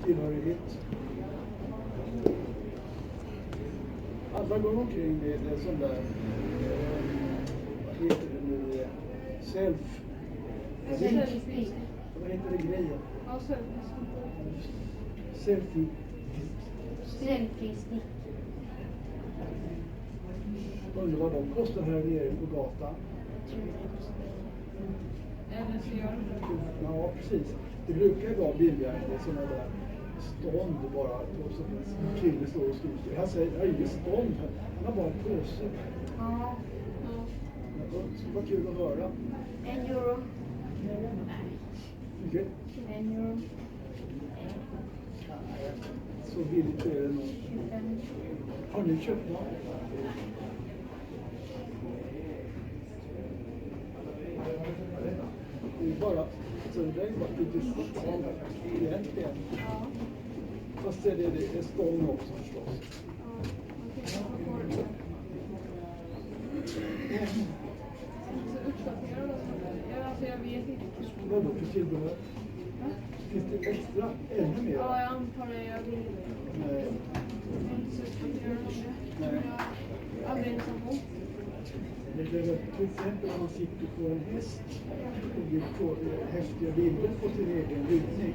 tillhörighet. Alla går omkring med en sån där, vad heter det nu, self. Selfie. Vad heter det grejen? Ja, Selfie. Selfie-stick. Undrar vad de kostar här nere på gatan. Eller så gör de det. Ja, precis. Det brukar ju vara billigare än sådana där stånd bara. Och så en kille står och skriker. Han säger, jag har inget stånd här. Han har bara en påse. Ja. Det skulle vara kul att höra. 1 euro. Mycket. 1 euro. Så billigt är det nog. 25. Har ni köpt något? Det är bara, så det där är bara lite stånd egentligen. Ja. Fast det är stånd också förstås. Så uppdaterad och sådär. Alltså jag vet inte. Vadå för tillbehör? Finns det extra? Ännu mer? Ja, jag antar det. Jag vill Nej. inte så uppdaterad om det. Nej. Jag har aldrig ensam på. Det är väl till exempel om man sitter på en häst och vill få häftiga bilder på sin egen ridning.